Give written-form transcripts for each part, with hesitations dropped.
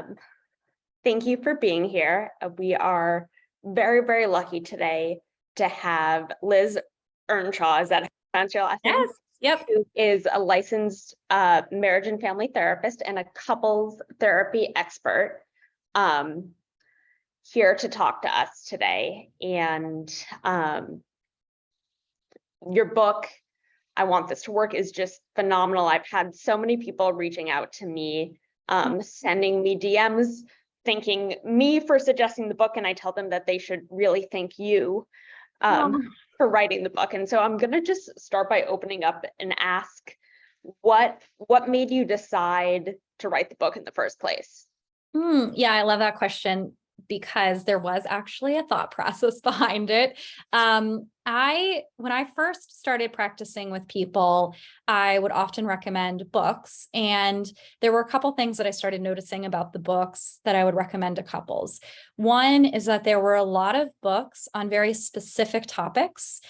Um, Thank you for being here. We are very, very lucky today to have Liz Earnshaw, is that how you pronounce your last name? Yes. Yep. Who is a licensed marriage and family therapist and a couples therapy expert, here to talk to us today. And your book, I Want This to Work, is just phenomenal. I've had so many people reaching out to me, sending me DMs, thanking me for suggesting the book, and I tell them that they should really thank you for writing the book. And so I'm going to just start by opening up and ask what made you decide to write the book in the first place? Yeah, I love that question because there was actually a thought process behind it. When I first started practicing with people, I would often recommend books. And there were a couple things that I started noticing about the books that I would recommend to couples. One is that there were a lot of books on very specific topics,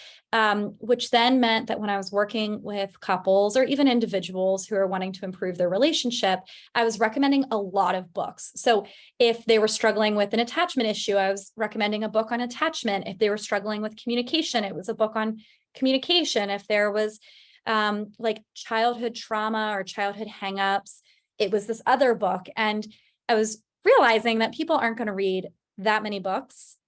which then meant that when I was working with couples or even individuals who are wanting to improve their relationship, I was recommending a lot of books. So if they were struggling with an attachment issue, I was recommending a book on attachment. If they were struggling with communication, it was a book on communication. If there was like childhood trauma or childhood hangups, it was this other book. And I was realizing that people aren't going to read that many books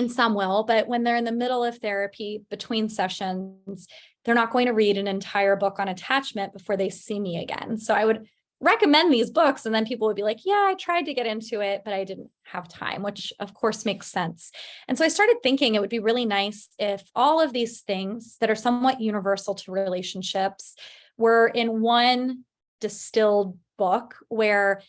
some will, but when they're in the middle of therapy between sessions, they're not going to read an entire book on attachment before they see me again. So I would recommend these books, and then people would be like, yeah, I tried to get into it, but I didn't have time, which of course makes sense. And so I started thinking it would be really nice if all of these things that are somewhat universal to relationships were in one distilled book where,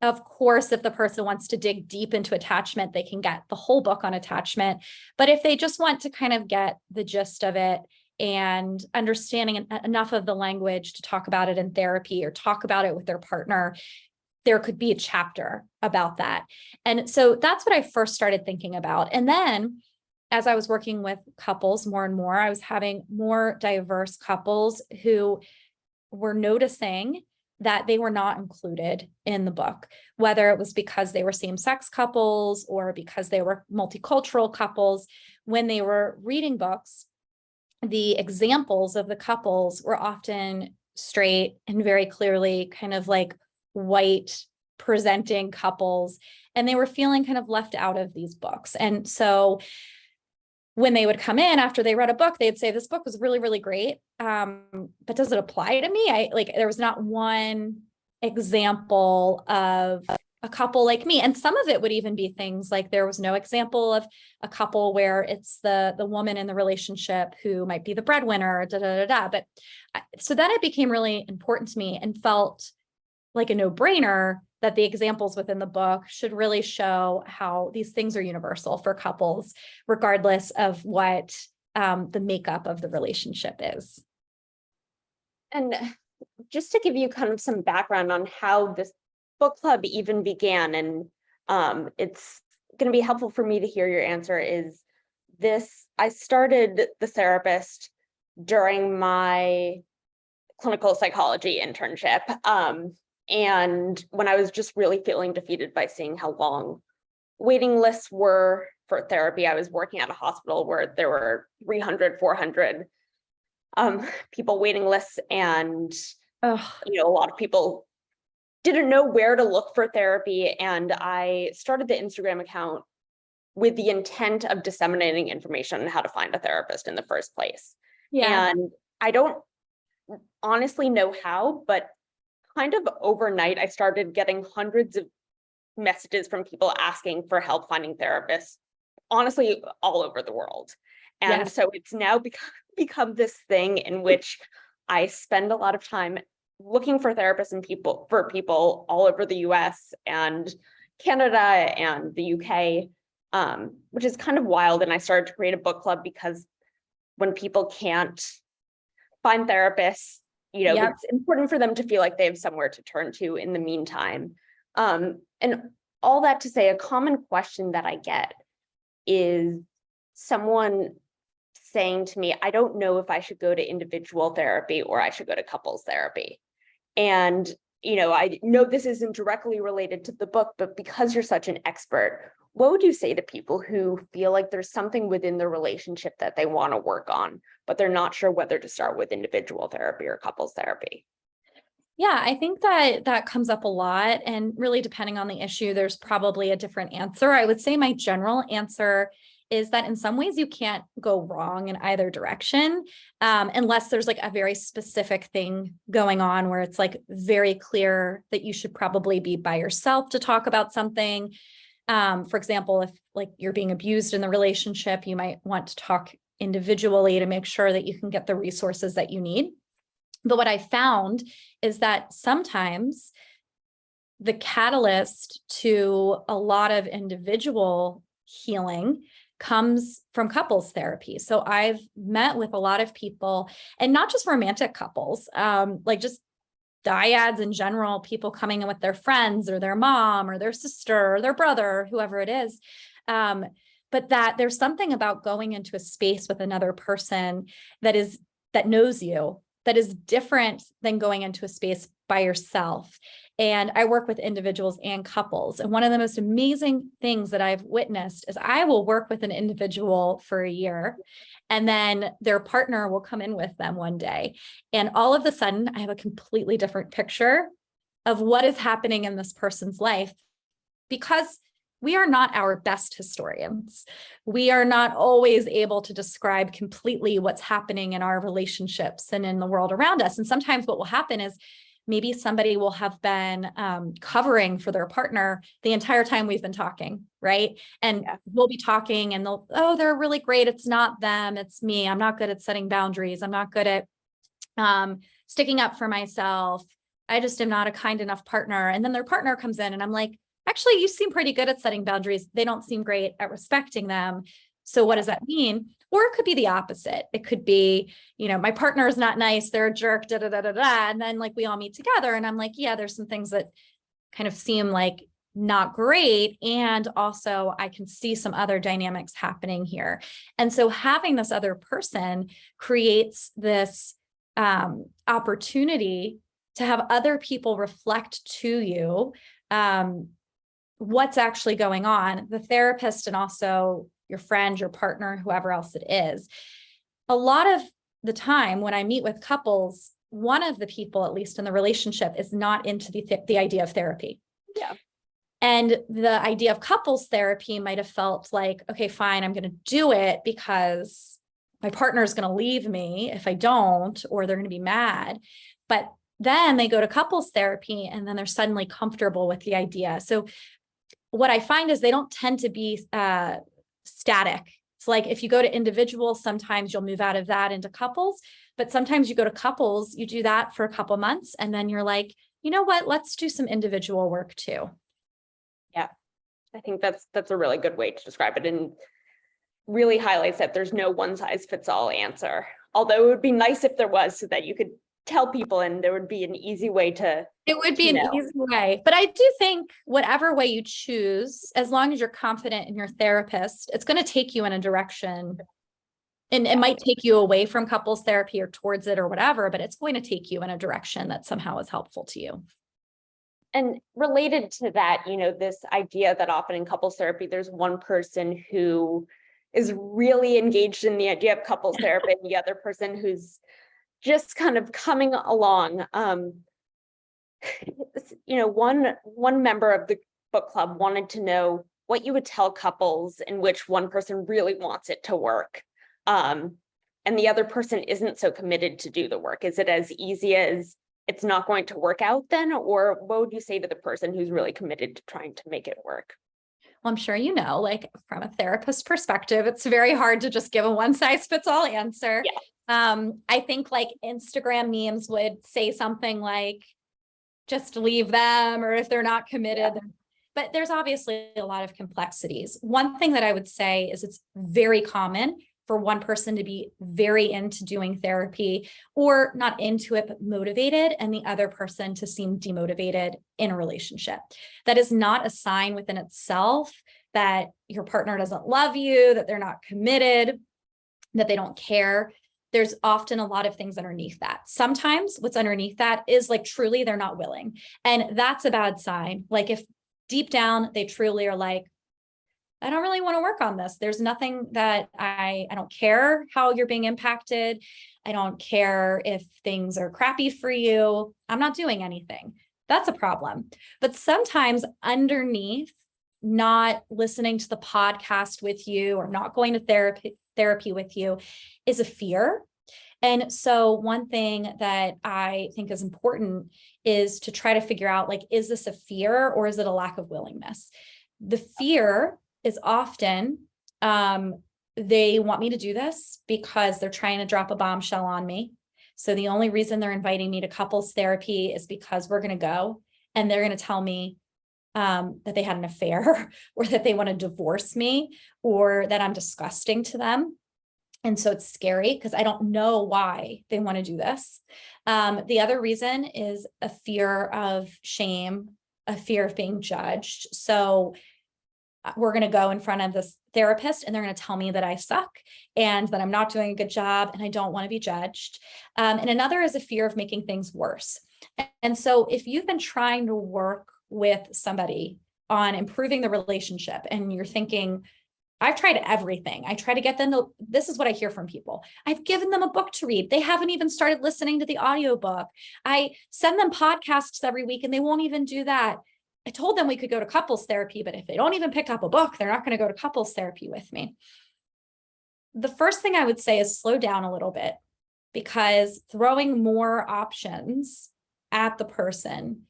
of course, if the person wants to dig deep into attachment, they can get the whole book on attachment. But if they just want to kind of get the gist of it and understanding enough of the language to talk about it in therapy or talk about it with their partner, there could be a chapter about that. And so that's what I first started thinking about. And then as I was working with couples more and more, I was having more diverse couples who were noticing that they were not included in the book, whether it was because they were same-sex couples or because they were multicultural couples. When they were reading books, the examples of the couples were often straight and very clearly kind of like white presenting couples, and they were feeling kind of left out of these books. And so when they would come in after they read a book, they'd say, this book was really, really great. But does it apply to me? There was not one example of a couple like me. And some of it would even be things like there was no example of a couple where it's the woman in the relationship who might be the breadwinner, But so then it became really important to me and felt like a no-brainer that the examples within the book should really show how these things are universal for couples, regardless of what the makeup of the relationship is. And just to give you kind of some background on how this book club even began, and it's going to be helpful for me to hear your answer, is this: I started the Sarahpist during my clinical psychology internship. And when I was just really feeling defeated by seeing how long waiting lists were for therapy, I was working at a hospital where there were 300, 400 people waiting lists. And, a lot of people didn't know where to look for therapy. And I started the Instagram account with the intent of disseminating information on how to find a therapist in the first place. Yeah. And I don't honestly know how, but kind of overnight, I started getting hundreds of messages from people asking for help finding therapists, honestly, all over the world. And so it's now become this thing in which I spend a lot of time looking for therapists and people all over the US and Canada and the UK, which is kind of wild. And I started to create a book club because when people can't find therapists, it's important for them to feel like they have somewhere to turn to in the meantime. And all that to say, a common question that I get is someone saying to me, I don't know if I should go to individual therapy or I should go to couples therapy. And I know this isn't directly related to the book, but because you're such an expert, what would you say to people who feel like there's something within the relationship that they want to work on, but they're not sure whether to start with individual therapy or couples therapy? Yeah, I think that comes up a lot, and really depending on the issue, there's probably a different answer. I would say my general answer is that in some ways you can't go wrong in either direction, unless there's like a very specific thing going on where it's like very clear that you should probably be by yourself to talk about something. For example, if like you're being abused in the relationship, you might want to talk individually to make sure that you can get the resources that you need. But what I found is that sometimes the catalyst to a lot of individual healing comes from couples therapy. So I've met with a lot of people, and not just romantic couples, like just dyads in general, people coming in with their friends or their mom or their sister or their brother, whoever it is. But that there's something about going into a space with another person that knows you, that is different than going into a space by yourself. And I work with individuals and couples. And one of the most amazing things that I've witnessed is I will work with an individual for a year, and then their partner will come in with them one day. And all of a sudden, I have a completely different picture of what is happening in this person's life, because we are not our best historians. We are not always able to describe completely what's happening in our relationships and in the world around us. And sometimes what will happen is maybe somebody will have been covering for their partner the entire time we've been talking, right? And we'll be talking and they're really great. It's not them, it's me. I'm not good at setting boundaries. I'm not good at sticking up for myself. I just am not a kind enough partner. And then their partner comes in and I'm like, actually, you seem pretty good at setting boundaries. They don't seem great at respecting them. So what does that mean? Or it could be the opposite. It could be, my partner is not nice. They're a jerk, da, da, da, da, da. And then like we all meet together and I'm like, yeah, there's some things that kind of seem like not great. And also I can see some other dynamics happening here. And so having this other person creates this opportunity to have other people reflect to you what's actually going on, the therapist and also your friend, your partner, whoever else it is. A lot of the time when I meet with couples, one of the people, at least in the relationship, is not into the idea of therapy. Yeah. And the idea of couples therapy might have felt like, okay, fine, I'm going to do it because my partner is going to leave me if I don't, or they're going to be mad. But then they go to couples therapy and then they're suddenly comfortable with the idea. So what I find is they don't tend to be static. It's like if you go to individuals, sometimes you'll move out of that into couples, but sometimes you go to couples, you do that for a couple months, and then you're like, you know what, let's do some individual work too. Yeah, I think that's a really good way to describe it, and really highlights that there's no one size fits all answer. Although it would be nice if there was, so that you could tell people and there would be an easy way to. It would be an easy way, but I do think whatever way you choose, as long as you're confident in your therapist, it's going to take you in a direction, and it might take you away from couples therapy or towards it or whatever, but it's going to take you in a direction that somehow is helpful to you. And related to that, this idea that often in couples therapy, there's one person who is really engaged in the idea of couples therapy and the other person who's just kind of coming along. One member of the book club wanted to know what you would tell couples in which one person really wants it to work, and the other person isn't so committed to do the work. Is it as easy as it's not going to work out then? Or what would you say to the person who's really committed to trying to make it work? Well, I'm sure like from a therapist perspective, it's very hard to just give a one size fits all answer. Yeah. I think like Instagram memes would say something like, just leave them, or if they're not committed. Yeah. But there's obviously a lot of complexities. One thing that I would say is it's very common for one person to be very into doing therapy, or not into it, but motivated, and the other person to seem demotivated in a relationship. That is not a sign within itself that your partner doesn't love you, that they're not committed, that they don't care. there's often a lot of things underneath that. Sometimes what's underneath that is like truly they're not willing. And that's a bad sign. Like if deep down they truly are like, I don't really want to work on this. There's nothing that I don't care how you're being impacted. I don't care if things are crappy for you. I'm not doing anything. That's a problem. But sometimes underneath not listening to the podcast with you or not going to therapy with you is a fear. And so one thing that I think is important is to try to figure out, like, is this a fear or is it a lack of willingness? The fear is often they want me to do this because they're trying to drop a bombshell on me. So the only reason they're inviting me to couples therapy is because we're going to go and they're going to tell me that they had an affair or that they want to divorce me or that I'm disgusting to them. And so it's scary because I don't know why they want to do this. The other reason is a fear of shame, a fear of being judged. So we're going to go in front of this therapist and they're going to tell me that I suck and that I'm not doing a good job and I don't want to be judged. And another is a fear of making things worse. And so if you've been trying to work with somebody on improving the relationship and you're thinking, I've tried everything. I try to get them to, this is what I hear from people. I've given them a book to read. They haven't even started listening to the audiobook. I send them podcasts every week and they won't even do that. I told them we could go to couples therapy, but if they don't even pick up a book, they're not going to go to couples therapy with me. The first thing I would say is slow down a little bit, because throwing more options at the person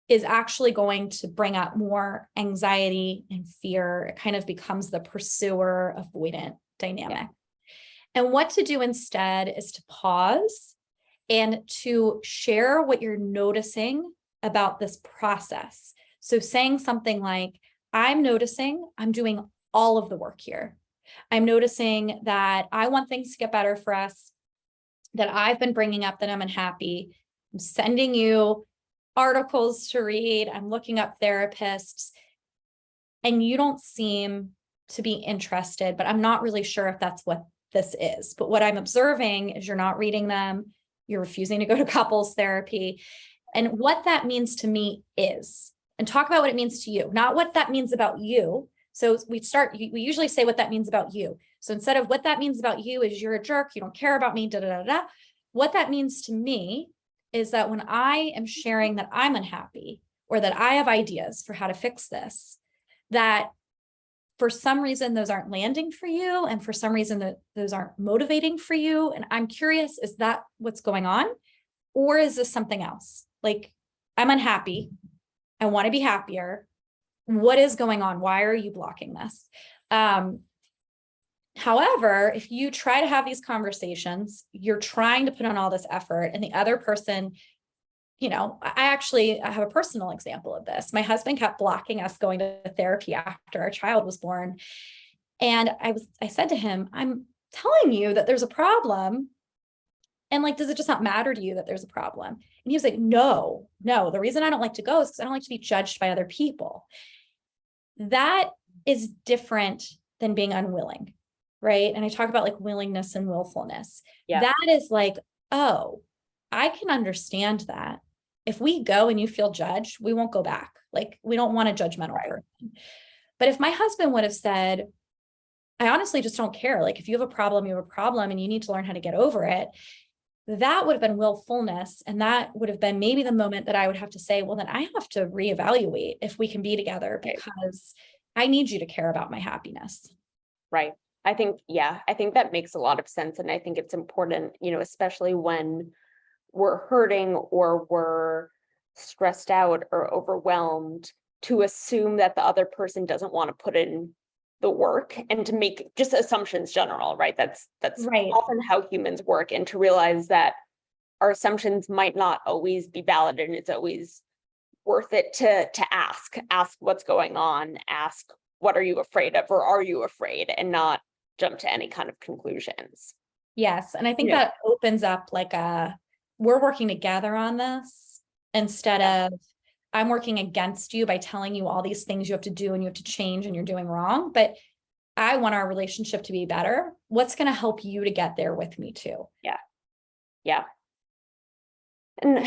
is actually going to bring up more anxiety and fear. It kind of becomes the pursuer avoidant dynamic. Yeah. And what to do instead is to pause and to share what you're noticing about this process. So saying something like, I'm noticing I'm doing all of the work here. I'm noticing that I want things to get better for us, that I've been bringing up that I'm unhappy. I'm sending you articles to read. I'm looking up therapists, and you don't seem to be interested, but I'm not really sure if that's what this is. But what I'm observing is you're not reading them. You're refusing to go to couples therapy. And what that means to me is, and talk about what it means to you, not what that means about you. So we usually say what that means about you. So instead of what that means about you is you're a jerk, you don't care about me, da, da, da, da. What that means to me is that when I am sharing that I'm unhappy or that I have ideas for how to fix this, that for some reason those aren't landing for you, and for some reason that those aren't motivating for you. And I'm curious, is that what's going on? Or is this something else? Like, I'm unhappy. I want to be happier. What is going on? Why are you blocking this? However, if you try to have these conversations, you're trying to put on all this effort, and the other person, I have a personal example of this. My husband kept blocking us going to therapy after our child was born. And I said to him, I'm telling you that there's a problem. And like, does it just not matter to you that there's a problem? And he was like, no, the reason I don't like to go is because I don't like to be judged by other people. That is different than being unwilling, right? And I talk about like willingness and willfulness. Yeah. That is like, oh, I can understand that. If we go and you feel judged, we won't go back. Like, we don't want a judgmental person. But if my husband would have said, I honestly just don't care. Like, if you have a problem, you have a problem and you need to learn how to get over it. That would have been willfulness. And that would have been maybe the moment that I would have to say, well, then I have to reevaluate if we can be together, because I need you to care about my happiness. Right. I think that makes a lot of sense. And I think it's important, especially when we're hurting or we're stressed out or overwhelmed, to assume that the other person doesn't want to put in the work and to make just assumptions general, right? That's right. Often how humans work, and to realize that our assumptions might not always be valid, and it's always worth it to ask what's going on, ask what are you afraid of, or are you afraid, and not jump to any kind of conclusions. Yes. And I think that opens up like we're working together on this instead of I'm working against you by telling you all these things you have to do and you have to change and you're doing wrong. But I want our relationship to be better. What's going to help you to get there with me too? Yeah. Yeah. And,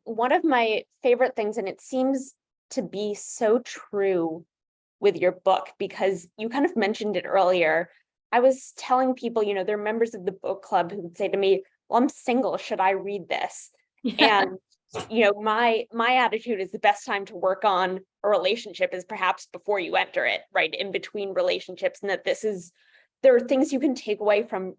one of my favorite things, and it seems to be so true with your book, because you kind of mentioned it earlier. I was telling people, they're members of the book club who would say to me, well, I'm single. Should I read this? Yeah. And, my attitude is the best time to work on a relationship is perhaps before you enter it, right? In between relationships. And that there are things you can take away from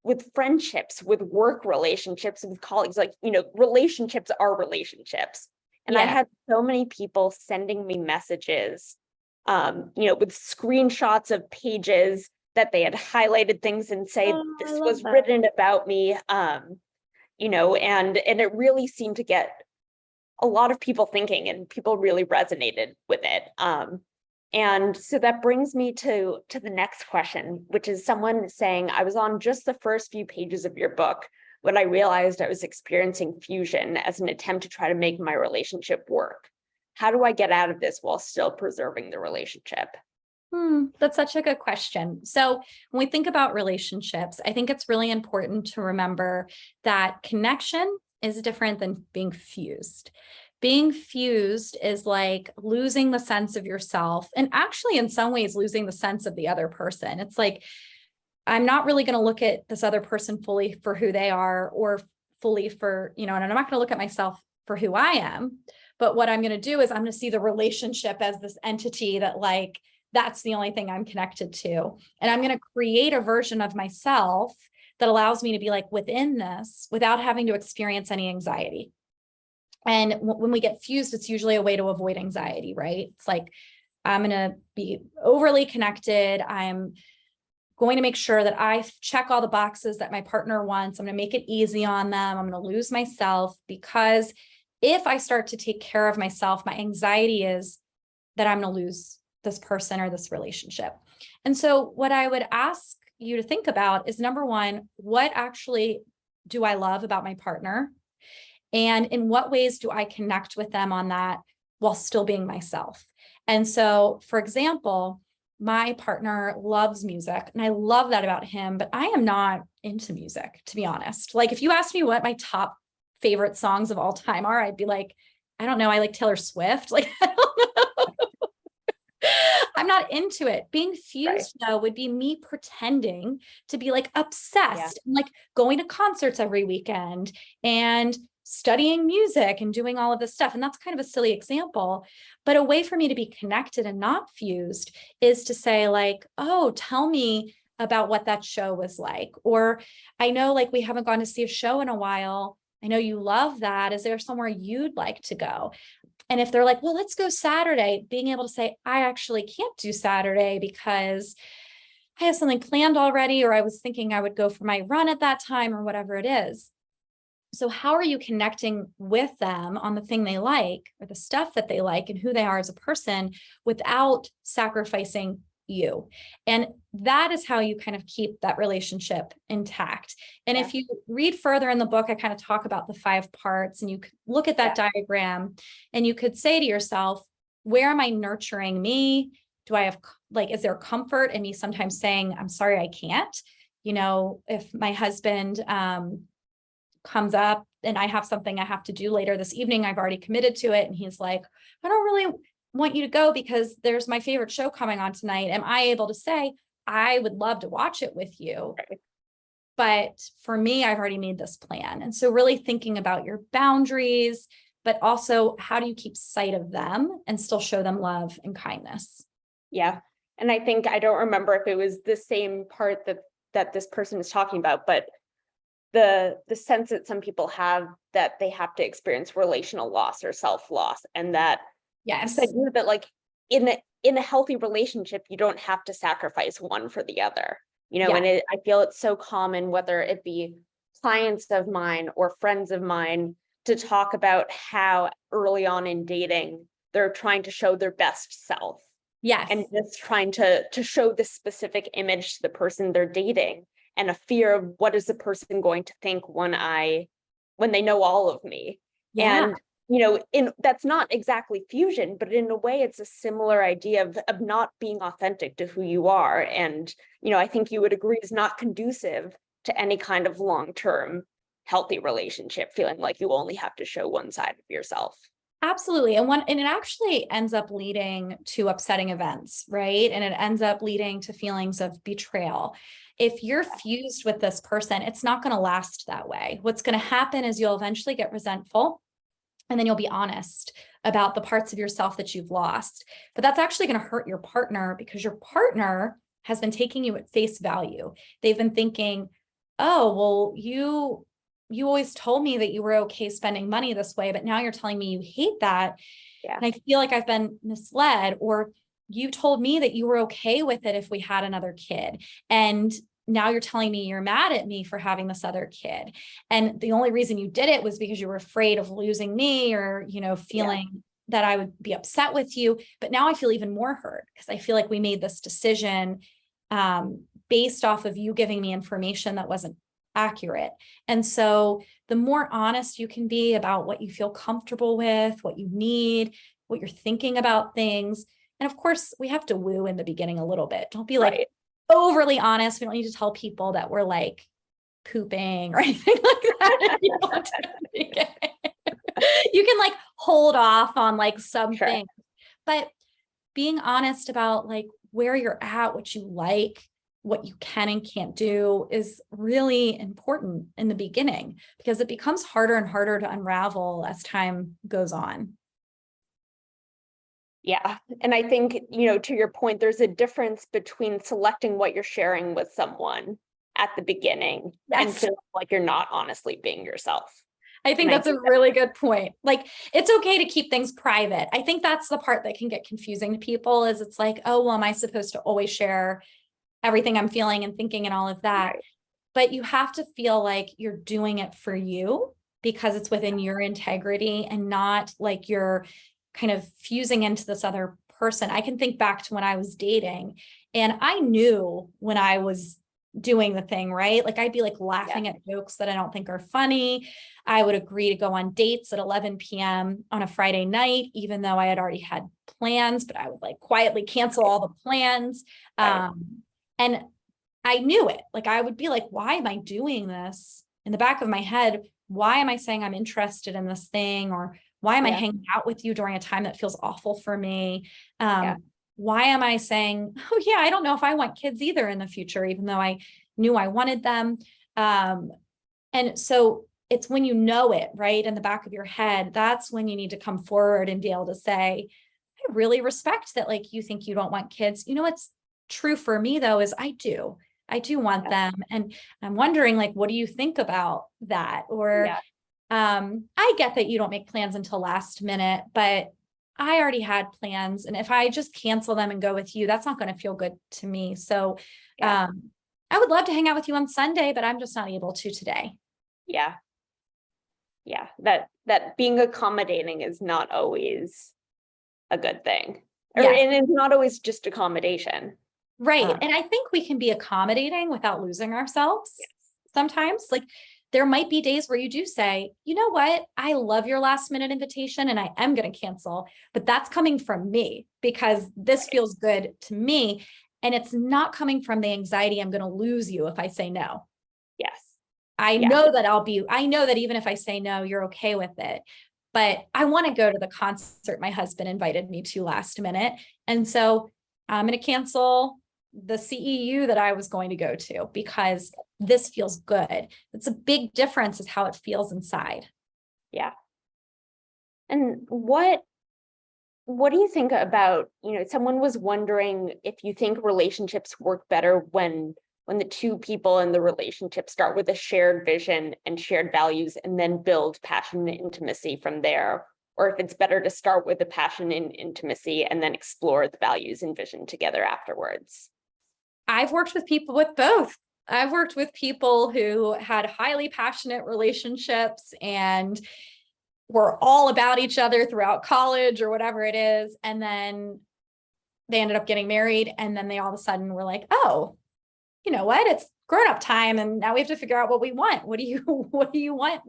with friendships, with work relationships, with colleagues, like, relationships are relationships. And I Yeah. had so many people sending me messages, with screenshots of pages that they had highlighted things and say, Oh, I this love was that. written about me. And it really seemed to get a lot of people thinking, and people really resonated with it. And so that brings me to the next question, which is someone saying, I was on just the first few pages of your book when I realized I was experiencing fusion as an attempt to try to make my relationship work. How do I get out of this while still preserving the relationship? That's such a good question. So when we think about relationships, I think it's really important to remember that connection is different than being fused. Being fused is like losing the sense of yourself, and actually in some ways losing the sense of the other person. It's like, I'm not really going to look at this other person fully for who they are, or fully for, and I'm not going to look at myself for who I am. But what I'm going to do is I'm going to see the relationship as this entity that, like, that's the only thing I'm connected to. And I'm going to create a version of myself that allows me to be like within this without having to experience any anxiety. And when we get fused, it's usually a way to avoid anxiety, right? It's like, I'm going to be overly connected. I'm going to make sure that I check all the boxes that my partner wants. I'm going to make it easy on them. I'm going to lose myself, because if I start to take care of myself, my anxiety is that I'm going to lose this person or this relationship. And so what I would ask you to think about is, number one, what actually do I love about my partner? And in what ways do I connect with them on that while still being myself? And so, for example, my partner loves music, and I love that about him, but I am not into music, to be honest. Like, if you ask me what my top favorite songs of all time are, I'd be like, I don't know. I like Taylor Swift. Like, I don't know. I'm not into it. Being fused, though, would be me pretending to be like obsessed, and like going to concerts every weekend and studying music and doing all of this stuff. And that's kind of a silly example, but a way for me to be connected and not fused is to say, like, oh, tell me about what that show was like. Or, I know, like, we haven't gone to see a show in a while. I know you love that. Is there somewhere you'd like to go? And if they're like, well, let's go Saturday, being able to say, I actually can't do Saturday because I have something planned already, or I was thinking I would go for my run at that time, or whatever it is. So how are you connecting with them on the thing they like, or the stuff that they like, and who they are as a person, without sacrificing you? And that is how you kind of keep that relationship intact. And if you read further in the book, I kind of talk about the 5 parts, and you could look at that diagram, and you could say to yourself, where am I nurturing me? Do I have, like, is there comfort in me sometimes saying, I'm sorry, I can't? If my husband comes up and I have something I have to do later this evening, I've already committed to it, and he's like, I don't really want you to go because there's my favorite show coming on tonight. Am I able to say, I would love to watch it with you, but for me, I've already made this plan? And so really thinking about your boundaries, but also how do you keep sight of them and still show them love and kindness? Yeah. And I think, I don't remember if it was the same part that this person is talking about, but the sense that some people have that they have to experience relational loss or self-loss, and that Yes. that like in a healthy relationship, you don't have to sacrifice one for the other, and I feel it's so common, whether it be clients of mine or friends of mine, to talk about how early on in dating, they're trying to show their best self. Yes. And just trying to show this specific image to the person they're dating, and a fear of what is the person going to think when they know all of me. Yeah. And that's not exactly fusion, but in a way it's a similar idea of not being authentic to who you are. And, I think you would agree is not conducive to any kind of long-term healthy relationship, feeling like you only have to show one side of yourself. Absolutely. And it actually ends up leading to upsetting events, right? And it ends up leading to feelings of betrayal. If you're fused with this person, it's not going to last that way. What's going to happen is you'll eventually get resentful, and then you'll be honest about the parts of yourself that you've lost. But that's actually going to hurt your partner, because your partner has been taking you at face value. They've been thinking, oh, well, you always told me that you were okay spending money this way, but now you're telling me you hate that. Yeah. And I feel like I've been misled. Or you told me that you were okay with it if we had another kid, and now you're telling me you're mad at me for having this other kid. And the only reason you did it was because you were afraid of losing me, or, feeling that I would be upset with you. But now I feel even more hurt, because I feel like we made this decision based off of you giving me information that wasn't accurate. And so the more honest you can be about what you feel comfortable with, what you need, what you're thinking about things. And of course, we have to woo in the beginning a little bit. Don't be like overly honest. We don't need to tell people that we're like pooping or anything like that. You can like hold off on like some things, but being honest about like where you're at, what you like, what you can and can't do is really important in the beginning, because it becomes harder and harder to unravel as time goes on. Yeah. And I think, to your point, there's a difference between selecting what you're sharing with someone at the beginning and feeling like you're not honestly being yourself. I think that's a really good point. Like, it's okay to keep things private. I think that's the part that can get confusing to people, is it's like, oh, well, am I supposed to always share everything I'm feeling and thinking and all of that? Right. But you have to feel like you're doing it for you, because it's within your integrity, and not like you're kind of fusing into this other person. I can think back to when I was dating, and I knew when I was doing the thing, right? Like, I'd be like laughing at jokes that I don't think are funny. I would agree to go on dates at 11 p.m. on a Friday night, even though I had already had plans, but I would like quietly cancel all the plans. And I knew it. Like, I would be like, why am I doing this? In the back of my head, why am I saying I'm interested in this thing? Or why am I hanging out with you during a time that feels awful for me? Why am I saying, oh yeah, I don't know if I want kids either in the future, even though I knew I wanted them. And so it's when you know it, right, in the back of your head, that's when you need to come forward and be able to say, I really respect that, like, you think you don't want kids. What's true for me though is I do want them. And I'm wondering, like, what do you think about that? Or I get that you don't make plans until last minute, but I already had plans. And if I just cancel them and go with you, that's not going to feel good to me. So I would love to hang out with you on Sunday, but I'm just not able to today. Yeah. Yeah. That being accommodating is not always a good thing. And it's not always just accommodation. Right. And I think we can be accommodating without losing ourselves. Sometimes, like, there might be days where you do say, you know what, I love your last minute invitation and I am going to cancel, but that's coming from me because this feels good to me. And it's not coming from the anxiety I'm going to lose you if I say no. Yes. I know that I know that even if I say no, you're okay with it. But I want to go to the concert my husband invited me to last minute. And so I'm going to cancel the CEU that I was going to go to because this feels good. It's a big difference is how it feels inside. Yeah. And what do you think about, someone was wondering if you think relationships work better when the two people in the relationship start with a shared vision and shared values and then build passion and intimacy from there, or if it's better to start with the passion and intimacy and then explore the values and vision together afterwards. I've worked with people with both. I've worked with people who had highly passionate relationships and were all about each other throughout college or whatever it is. And then they ended up getting married. And then they all of a sudden were like, oh, you know what? It's grown-up time, and now we have to figure out what we want. What do you want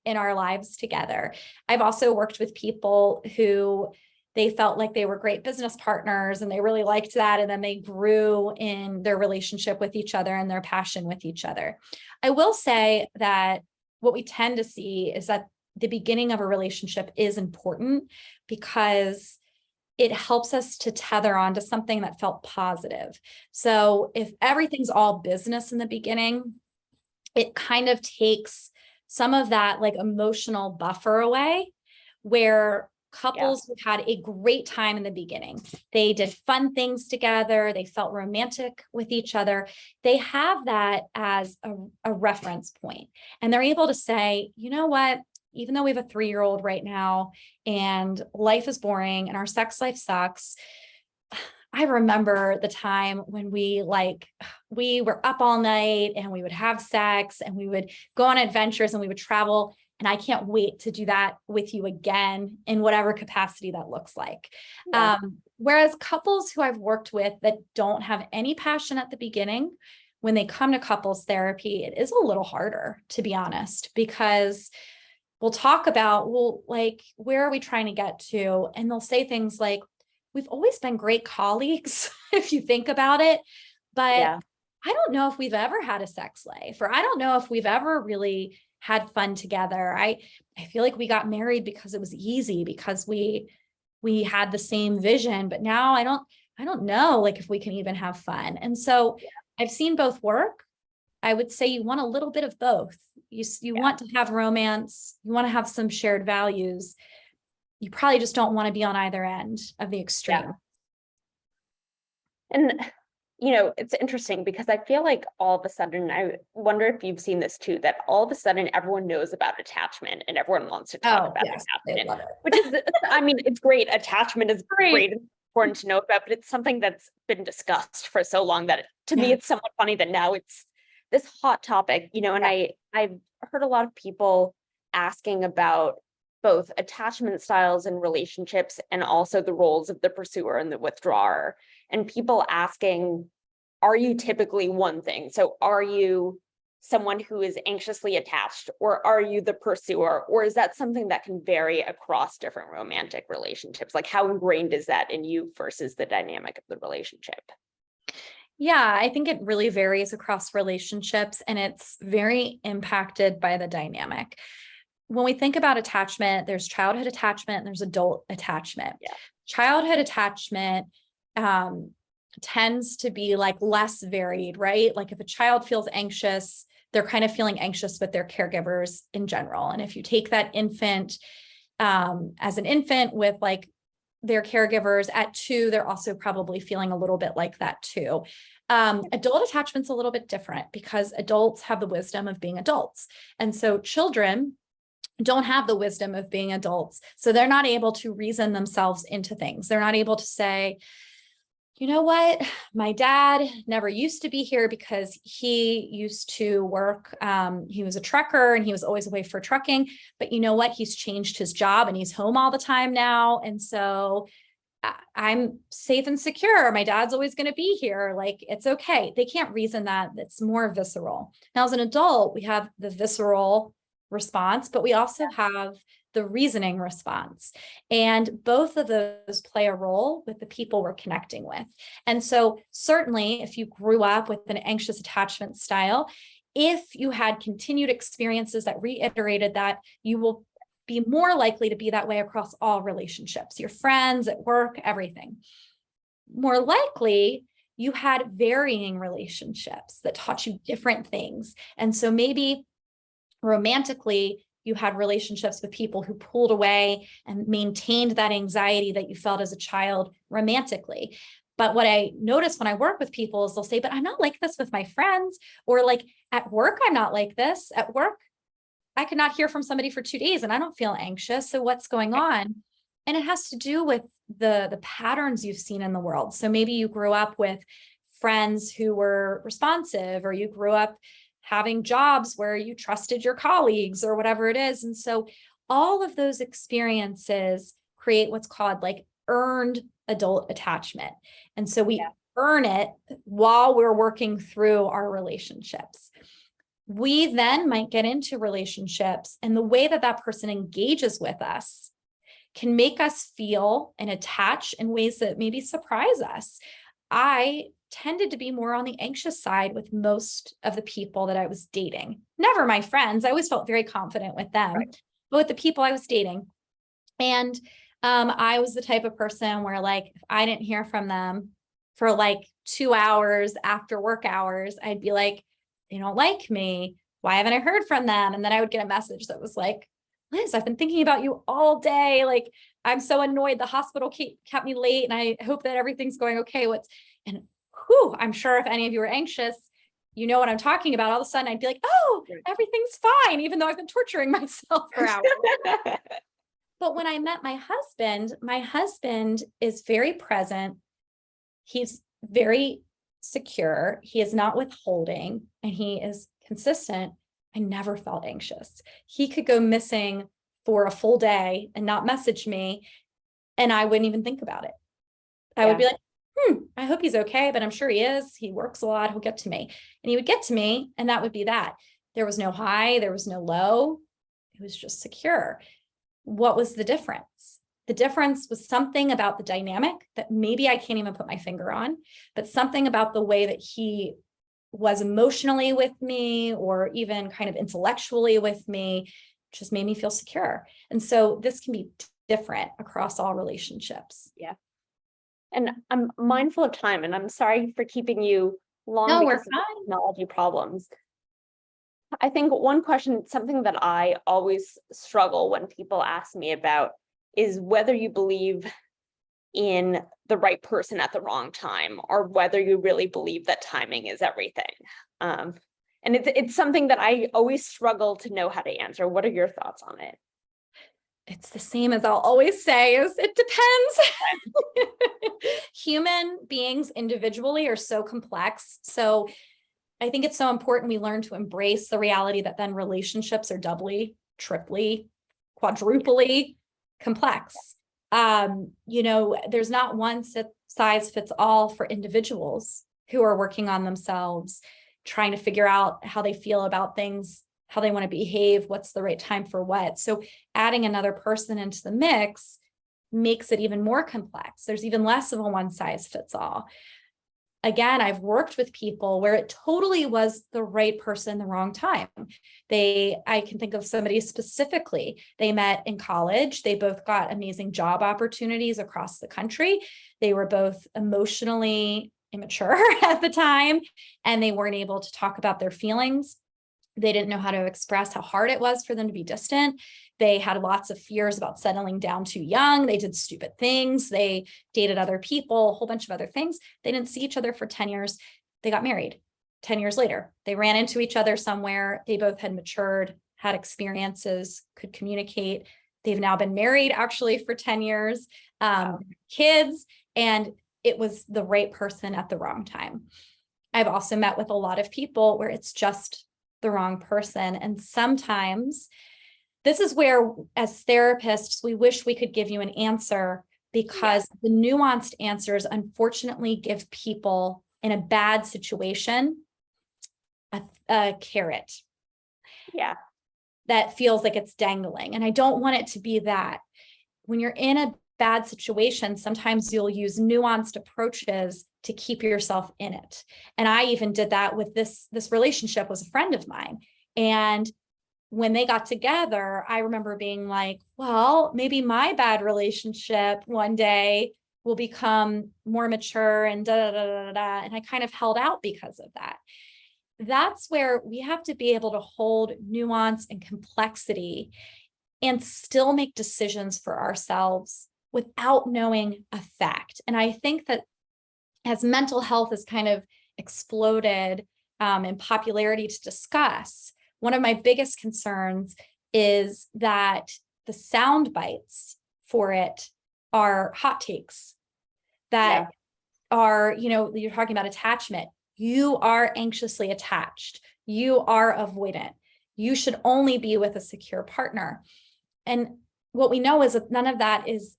in our lives together? I've also worked with people who they felt like they were great business partners and they really liked that. And then they grew in their relationship with each other and their passion with each other. I will say that what we tend to see is that the beginning of a relationship is important because it helps us to tether on to something that felt positive. So if everything's all business in the beginning, it kind of takes some of that like emotional buffer away, where couples who had a great time in the beginning, they did fun things together, they felt romantic with each other, they have that as a reference point. And they're able to say, you know what, even though we have a 3-year-old right now and life is boring and our sex life sucks, I remember the time when we were up all night and we would have sex and we would go on adventures and we would travel. And I can't wait to do that with you again in whatever capacity that looks like. Yeah. Whereas couples who I've worked with that don't have any passion at the beginning, when they come to couples therapy, it is a little harder, to be honest, because we'll talk about, well, like, where are we trying to get to? And they'll say things like, we've always been great colleagues, if you think about it, but Yeah. I don't know if we've ever had a sex life, or I don't know if we've ever really had fun together. I feel like we got married because it was easy, because we had the same vision, but now I don't know, like, if we can even have fun. And so I've seen both work. I would say you want a little bit of both. You want to have romance, you want to have some shared values. You probably just don't want to be on either end of the extreme. Yeah. And, it's interesting because I feel like all of a sudden, I wonder if you've seen this too, that all of a sudden everyone knows about attachment and everyone wants to talk about attachment, love it. which is, I mean, it's great. Attachment is great. It's important to know about, but it's something that's been discussed for so long that to me, it's somewhat funny that now it's this hot topic, and I've heard a lot of people asking about both attachment styles and relationships, and also the roles of the pursuer and the withdrawer. And people asking, are you typically one thing? So are you someone who is anxiously attached, or are you the pursuer? Or is that something that can vary across different romantic relationships? Like, how ingrained is that in you versus the dynamic of the relationship? Yeah, I think it really varies across relationships, and it's very impacted by the dynamic. When we think about attachment, there's childhood attachment and there's adult attachment. Yeah. Childhood attachment tends to be like less varied, right? Like if a child feels anxious, they're kind of feeling anxious with their caregivers in general. And if you take that infant as an infant with like their caregivers at 2, they're also probably feeling a little bit like that too. Adult attachment's a little bit different because adults have the wisdom of being adults. And so children don't have the wisdom of being adults. So they're not able to reason themselves into things. They're not able to say, you know what, my dad never used to be here because he used to work. He was a trucker and he was always away for trucking, but you know what, he's changed his job and he's home all the time now. And so I'm safe and secure. My dad's always going to be here. Like, it's okay. They can't reason that. It's more visceral. Now, as an adult, we have the visceral response, but we also have the reasoning response. And both of those play a role with the people we're connecting with. And so certainly if you grew up with an anxious attachment style, if you had continued experiences that reiterated that, you will be more likely to be that way across all relationships, your friends, at work, everything. More likely, you had varying relationships that taught you different things. And so maybe romantically, you had relationships with people who pulled away and maintained that anxiety that you felt as a child romantically. But what I notice when I work with people is they'll say, but I'm not like this with my friends, or like at work, I'm not like this. At work, I could not hear from somebody for 2 days and I don't feel anxious. So what's going on? And it has to do with the patterns you've seen in the world. So maybe you grew up with friends who were responsive, or you grew up having jobs where you trusted your colleagues or whatever it is. And so all of those experiences create what's called like earned adult attachment. And so we earn it while we're working through our relationships. We then might get into relationships, and the way that that person engages with us can make us feel and attach in ways that maybe surprise us. I tended to be more on the anxious side with most of the people that I was dating. Never my friends. I always felt very confident with them, Right. but with the people I was dating. And I was the type of person where, like, if I didn't hear from them for like 2 hours after work hours, I'd be like, they don't like me. Why haven't I heard from them? And then I would get a message that was like, Liz, I've been thinking about you all day. Like, I'm so annoyed. The hospital kept me late, and I hope that everything's going okay. And whew, I'm sure if any of you are anxious, you know what I'm talking about. All of a sudden I'd be like, oh, everything's fine, even though I've been torturing myself for hours. But when I met my husband is very present. He's very secure. He is not withholding, and he is consistent. I never felt anxious. He could go missing for a full day and not message me, and I wouldn't even think about it. I would be like, I hope he's okay, but I'm sure he is. He works a lot. He'll get to me. And he would get to me, and that would be that. There was no high, there was no low. It was just secure. What was the difference? The difference was something about the dynamic that maybe I can't even put my finger on, but something about the way that he was emotionally with me, or even kind of intellectually with me, just made me feel secure. And so this can be different across all relationships. Yeah. And I'm mindful of time, and I'm sorry for keeping you long No, we're because of fine. technology problems. I think one question, something that I always struggle when people ask me about, is whether you believe in the right person at the wrong time, or whether you really believe that timing is everything. And it's something that I always struggle to know how to answer. What are your thoughts on it? It's the same as I'll always say, is it depends. Human beings individually are so complex. So I think it's so important we learn to embrace the reality that then relationships are doubly, triply, quadruply complex. There's not one size fits all for individuals who are working on themselves, trying to figure out how they feel about things, how they want to behave, what's the right time for what. So adding another person into the mix makes it even more complex. There's even less of a one size fits all. Again, I've worked with people where it totally was the right person, the wrong time. I can think of somebody specifically. They met in college. They both got amazing job opportunities across the country. They were both emotionally immature at the time, and they weren't able to talk about their feelings. They didn't know how to express how hard it was for them to be distant. They had lots of fears about settling down too young. They did stupid things. They dated other people, a whole bunch of other things. They didn't see each other for 10 years. They got married 10 years later. They ran into each other somewhere. They both had matured, had experiences, could communicate. They've now been married actually for 10 years, kids, and it was the right person at the wrong time. I've also met with a lot of people where it's just the wrong person. And sometimes this is where, as therapists, we wish we could give you an answer, because the nuanced answers unfortunately give people in a bad situation a carrot. Yeah. That feels like it's dangling. And I don't want it to be that. When you're in a bad situation, sometimes you'll use nuanced approaches to keep yourself in it. And I even did that with this relationship. Was a friend of mine. And when they got together, I remember being like, well, maybe my bad relationship one day will become more mature and da da da da da. And I kind of held out because of that. That's where we have to be able to hold nuance and complexity and still make decisions for ourselves without knowing a fact. And I think that as mental health has kind of exploded in popularity to discuss, one of my biggest concerns is that the sound bites for it are hot takes that are, you're talking about attachment. You are anxiously attached. You are avoidant. You should only be with a secure partner. And what we know is that none of that is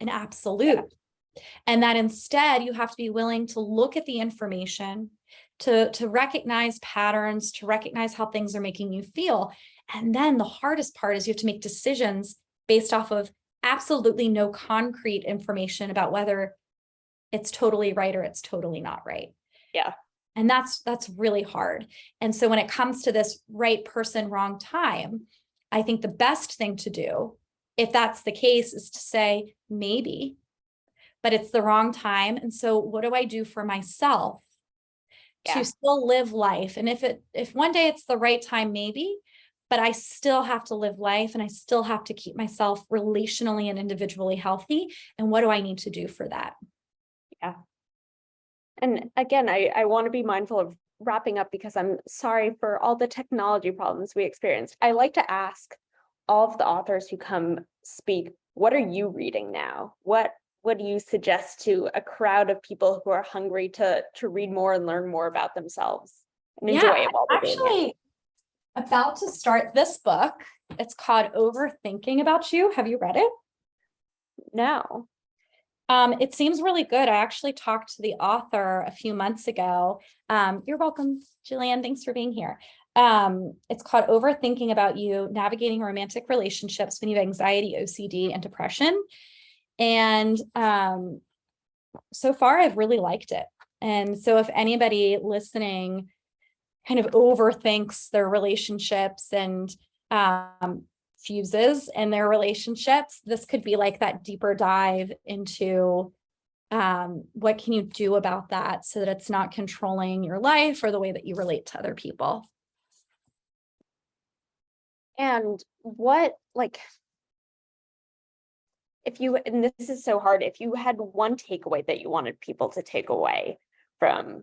an absolute. And that instead you have to be willing to look at the information, to recognize patterns, to recognize how things are making you feel. And then the hardest part is you have to make decisions based off of absolutely no concrete information about whether it's totally right or it's totally not right. Yeah. And that's really hard. And so when it comes to this right person, wrong time, I think the best thing to do, if that's the case, is to say, maybe, but it's the wrong time. And so what do I do for myself to still live life? And if one day it's the right time, maybe, but I still have to live life and I still have to keep myself relationally and individually healthy. And what do I need to do for that? Yeah. And again, I want to be mindful of wrapping up because I'm sorry for all the technology problems we experienced. I like to ask all of the authors who come speak, what are you reading now? What do you suggest to a crowd of people who are hungry to read more and learn more about themselves and enjoy it while they're doing it? Actually, about to start this book. It's called Overthinking About You. Have you read it? No. It seems really good. I actually talked to the author a few months ago. You're welcome, Jillian. Thanks for being here. It's called Overthinking About You, Navigating Romantic Relationships When You Have Anxiety, OCD, and Depression. And so far, I've really liked it. And so if anybody listening kind of overthinks their relationships and fuses in their relationships, this could be like that deeper dive into what can you do about that so that it's not controlling your life or the way that you relate to other people. And what, like, if you, and this is so hard, if you had one takeaway that you wanted people to take away from,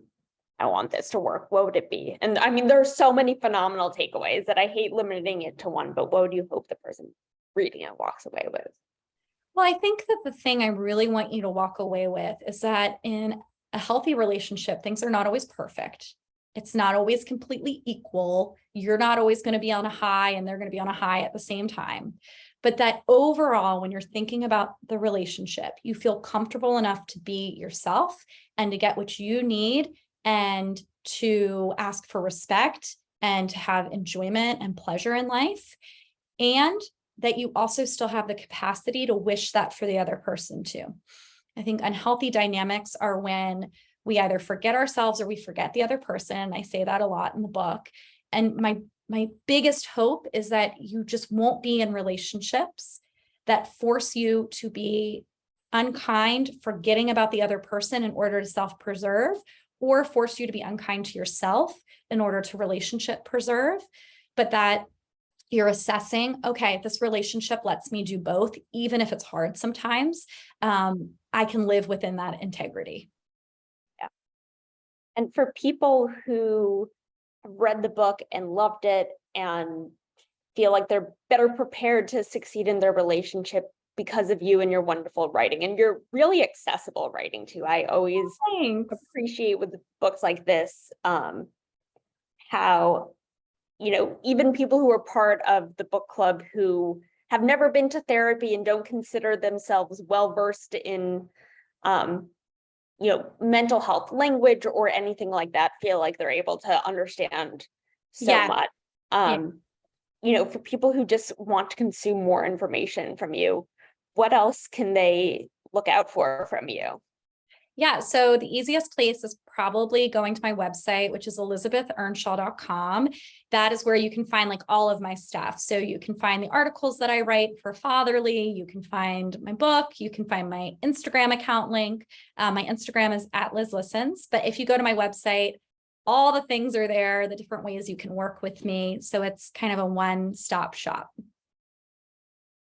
I want this to work, what would it be? And I mean, there are so many phenomenal takeaways that I hate limiting it to one, but what would you hope the person reading it walks away with? Well, I think that the thing I really want you to walk away with is that in a healthy relationship, things are not always perfect. It's not always completely equal. You're not always going to be on a high and they're going to be on a high at the same time. But that overall, when you're thinking about the relationship, you feel comfortable enough to be yourself and to get what you need and to ask for respect and to have enjoyment and pleasure in life. And that you also still have the capacity to wish that for the other person too. I think unhealthy dynamics are when we either forget ourselves or we forget the other person. I say that a lot in the book. And my biggest hope is that you just won't be in relationships that force you to be unkind, forgetting about the other person in order to self-preserve, or force you to be unkind to yourself in order to relationship preserve, but that you're assessing, okay, this relationship lets me do both, even if it's hard sometimes. I can live within that integrity. Yeah. And for people who read the book and loved it and feel like they're better prepared to succeed in their relationship because of you and your wonderful writing and your really accessible writing too. I always appreciate with books like this, how, you know, even people who are part of the book club who have never been to therapy and don't consider themselves well-versed in, you know, mental health language or anything like that, feel like they're able to understand so much. You know, for people who just want to consume more information from you, what else can they look out for from you? Yeah, so the easiest place is probably going to my website, which is elizabeth.earnshaw.com. That is where you can find like all of my stuff. So you can find the articles that I write for Fatherly, you can find my book, you can find my Instagram account link. My Instagram is @LizListens. But if you go to my website, all the things are there, the different ways you can work with me. So it's kind of a one-stop shop.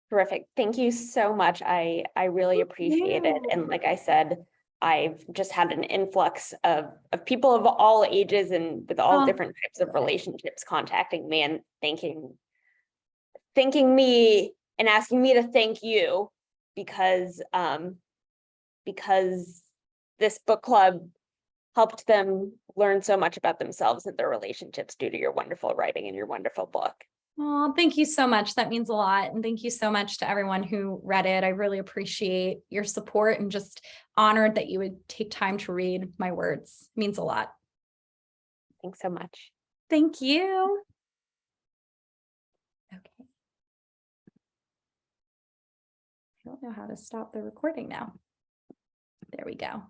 Terrific. Thank you so much. I really appreciate it. And like I said, I've just had an influx of people of all ages and with all different types of relationships contacting me and thanking me and asking me to thank you because this book club helped them learn so much about themselves and their relationships due to your wonderful writing and your wonderful book. Oh, thank you so much. That means a lot. And thank you so much to everyone who read it. I really appreciate your support and just honored that you would take time to read my words. It means a lot. Thanks so much. Thank you. Okay. I don't know how to stop the recording now. There we go.